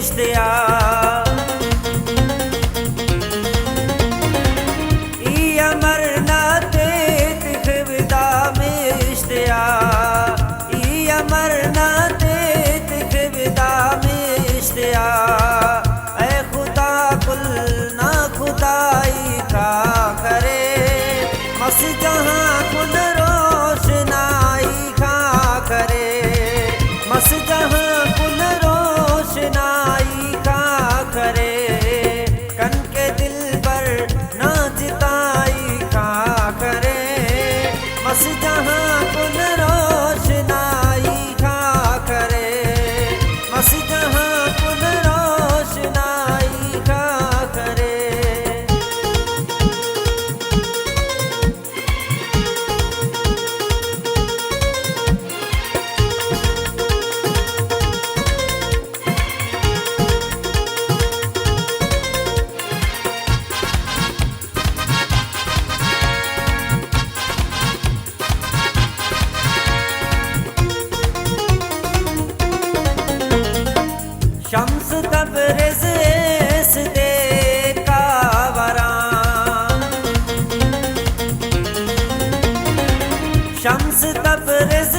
इश्तिया ई अमरनाथ तिखविदा में इश्तिया ई अमरनाथ तिखविदा में इश्तिया ऐ खुदा कुल ना खुदाई का करे मस जहाँ कुल रोशनाई का करे मस जहाँ कुल रोशनाई का करे कन के दिल पर ना जिताई का करे मस जहाँ कुल रोशनाई का करे मस जहाँ कुल रोशनाई का करे। शम्स तबरेज़ दे कावरा शम्स तबरेज़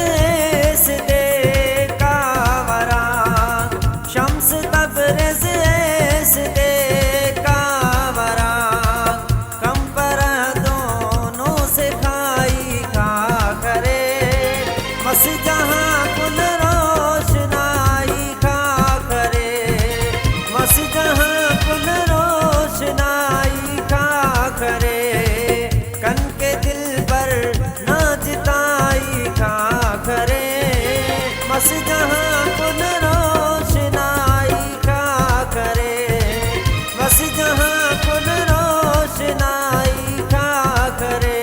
दे कावरा शम्स तबरेज़ दे कावरा कम पर दोनों से खाई खा करे मस जहाँ कुल रोशनाई खा करे मस जहाँ कुल रोशनाई का करे कन के दिल पर ना जिताई का करे मस जहाँ कुल रोशनाई का करे मस जहाँ कुल रोशनाई का करे।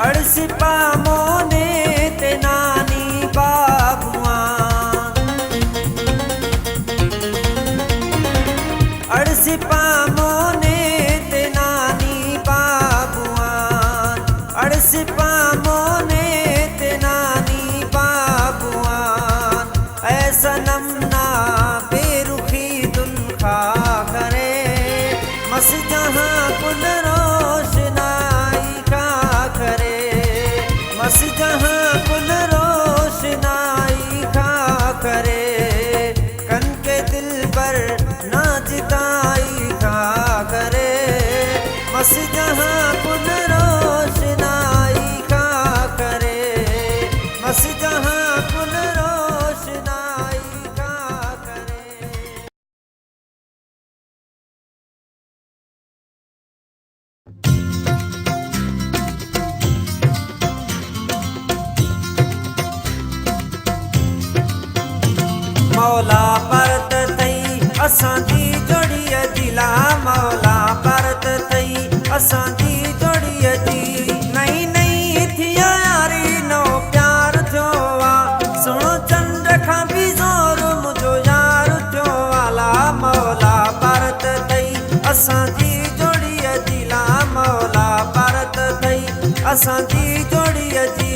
अड़सिपा मोने ते नानी बाबुआ अड़सिपा मोने ते नानी बाबुआ अड़सिपा मोने ते नानी बाबुआ ऐसा नमना बेरुखी दुल्खा करे मस जहाँ कुल रोशनाई का करे मस जहाँ कुल रोशनाई का करे कन के दिल पर ना जिताई का करे मस जहाँ कुल रोशनाई का करे मस जहाँ कुल रोशनाई का करे। मौला परत थई असां जी जोड़ीअ दिला मौला परत थई असां जी जोड़ीअ दी नई नई थिया यारी नो प्यार थियो आ सुनो चंड खां भी ज़ोर मुझो यार थियो आला मौला परत थई असां जी जोड़ीअ दिला मौला परत थई असां जी जोड़ीअ दी।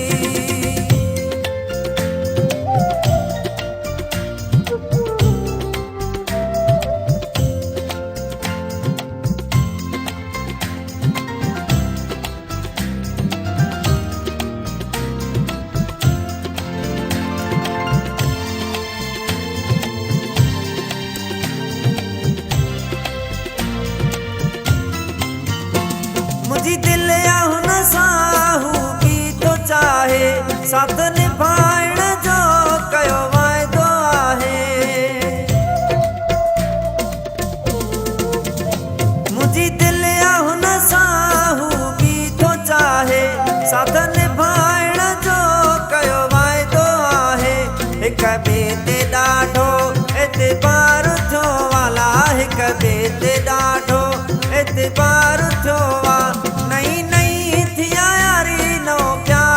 मुझी दिल या हुन साहू की तो चाहे साथ निभाइण जो कयो वाइदो आहे मुझी दिल या हुन साहू की तो चाहे साथ निभाइण जो कयो वाइदो आहे हिक ॿिए ते ॾाढो एतबार थियो वाला हिक ॿिए ते ॾाढो एतबार थियो आ नई नई थिया यारी नो प्यार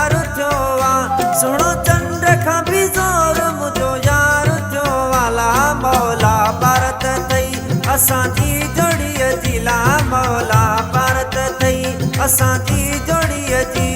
असांजी जोड़ीअ जी।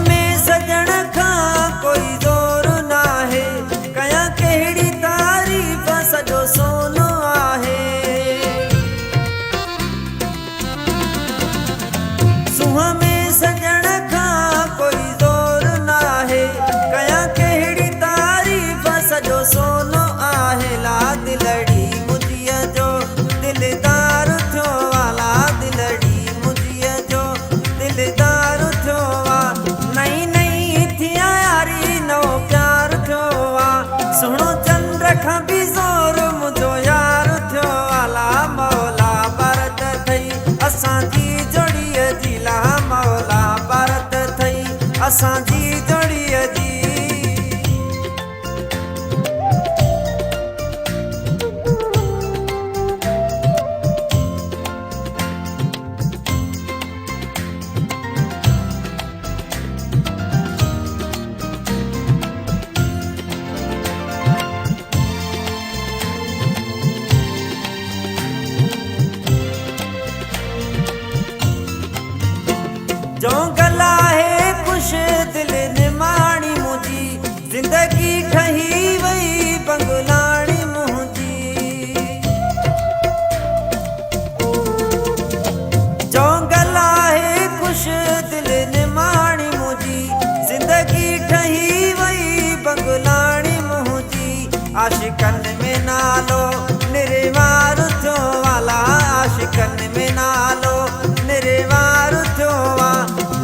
में सजण खां कोई ज़ोर नाहे, कयां कहिड़ी तारीफ़ सॼो सोनो आहे। सूंहं में सजण खां कोई ज़ोर नाहे, कयां कहिड़ी तारीफ़ सॼो सोनो आहे। ला दिलड़ी मुंहिंजीअ जो दिलदार थियो आ, ला दिलड़ी मुंहिंजीअ जो दिलदार थियो आ। नई नई थिया यारी नओ प्यार थियो आ, सुहिणो चंद्र खां बि ज़ोर मुंहिंजो यार थियो आ। ला मौला भारत थई असांजी जोड़ीअ जी, ला मौला भारत थई असांजी जोड़ीअ जी। जो गला है खुश दिल निमाणी मुझी, जिंदगी ठही वई बंगलाणी मुझी। जो गला है खुश दिल निमाणी मुझी, जिंदगी ठही वई बंगलाणी मुझी। आशिकन में नालो निर्वार थियो वाला, आशिकन में नालो निर्वार थियो आ।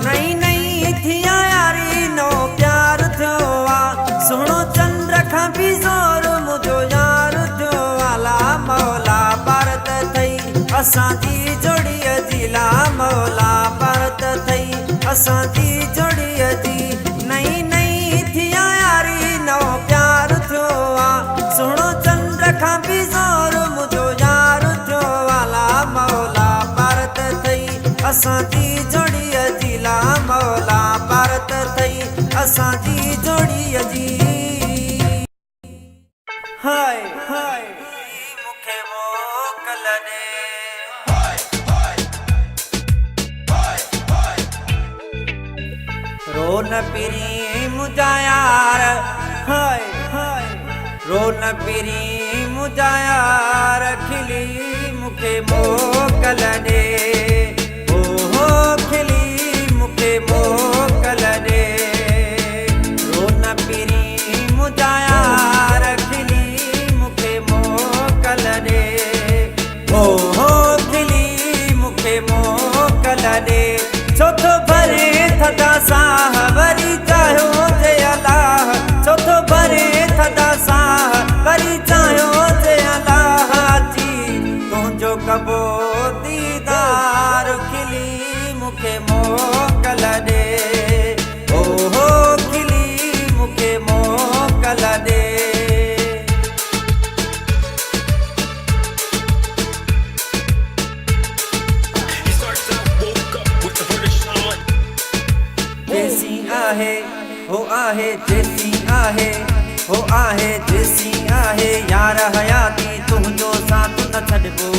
नई नई थिया यारी नओ प्यार थियो आ, सुहिणो चंद्र खां बि ज़ोर मुंहिंजो यार थियो आ। ला मौला भारत थई असांजी जोड़ीअ जी, ला मौला भारत थई असांजी जोड़ीअ जी। नई नई थिया यारी नओ प्यार थियो आ, सुहिणो चंद्र खां बि ज़ोर मुंहिंजो यार थियो आ। ला मौला भारत थई असांजी जोड़ीअ जी, ला मौला भारत थई असांजी जोड़ीअ जी। हाय हाय मूंखे मोकल ॾे, रो न पिरी मुंहिंजा यार, हाय हाय रो न पिरी मुंहिंजा यार, खिली मूंखे मोकल ॾे, ओ खिली मूंखे मोकल ॾे। रो न पिरी मुंहिंजा यार, खिली मूंखे मोकल ॾे, ओ खिली मूंखे मोकल ॾे। छो थो भरे थदा साह वरी चाहियो जे अलाह, छो थो भरे थदा साह वरी चाहियो जे अलाह जी। तुंहिंजो कबो दीदार, खिली मूंखे मोकल ॾे, ओ खिली मूंखे मोकल ॾे। जेसी आहे हो आहे, जेसी आहे हो आहे, जेसी आहे यार हयाती तुंहिंजो साथ न छॾिबो।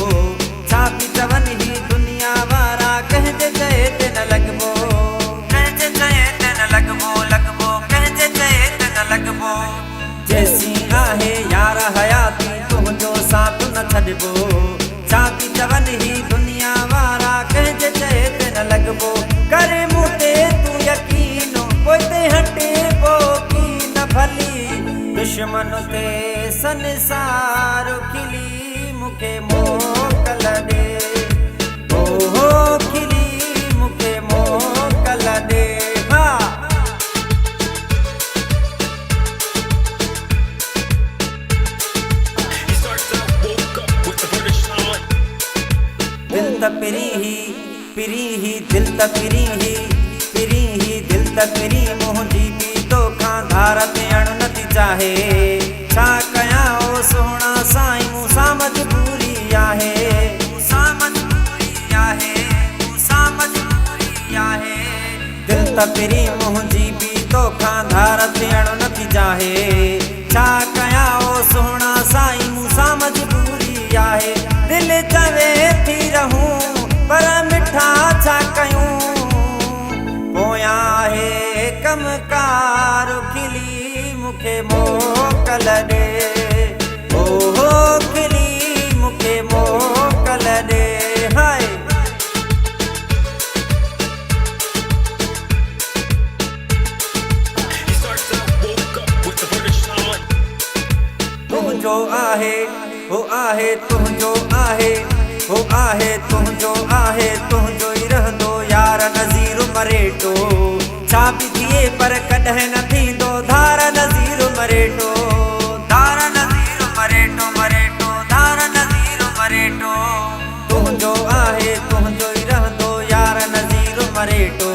छा पई चवनि ही दुनिया वारा, कंहिंजे चए ते न लॻबो, कंहिंजे चए ते न लॻबो, लॻबो कंहिंजे चए ते न लॻबो। जेसी आहे यार हयाती तुंहिंजो साथ न छॾिबो। छा पई चवनि ही दुनिया वारा, कंहिंजे चए ते न लॻबो। करे मूं ते तूं यकीन, पोइ ते हटे पोइ की न भली, दुश्मन ते संसार खिली मूंखे मोकल ॾे, ओ खिली मूंखे मोकल ॾे। दिल त पिरी ही दिल त पिरी ही दिल त पिरी मुंहिंजी बि तो धार थियण नथी चाहे। छा कयां ओ सोहणा साईं मूंसां मजबूरी आहे, मूंसां मजबूरी आहे, मूंसां मजबूरी आहे। दिल त पिरी मुंहिंजी बि तोखां धार थियण नथी चाहे। छा कयां ओ सोहणा साईं मूंसां मजबूरी आहे। दिल चवे थी रहूं पर मिठा छा कयूं, पोयां आहे कमकार खिली मूंखे मोकल ॾे, ओ खिली मूंखे मोकल ॾे। हाय तुंहिंजो आहे हो आहे तुंहिंजो आहे, हो आहे तुंहिंजो आहे, तुंहिंजो ई रहंदो यार नज़ीर मरेटो। छा बि थिए पर कॾहिं न थींदो धार नज़ीर मरेटो, धार नज़ीर मरेटो, मरेटो धार नज़ीर मरेटो। तुंहिंजो आहे तुंहिंजो ई रहंदो यार नज़ीर मरेटो।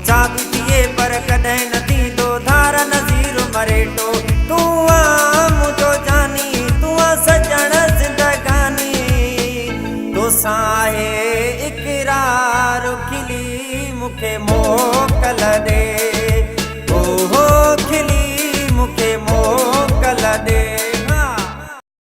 छा बि थिए पर कॾहिं न थींदो धार नज़ीर मरेटो। तूं आ मुंहिंजो जानी, तूं आ सजण ज़िंदगानी, तोसां आहे इक़रार खिली मूंखे मोकल ॾे।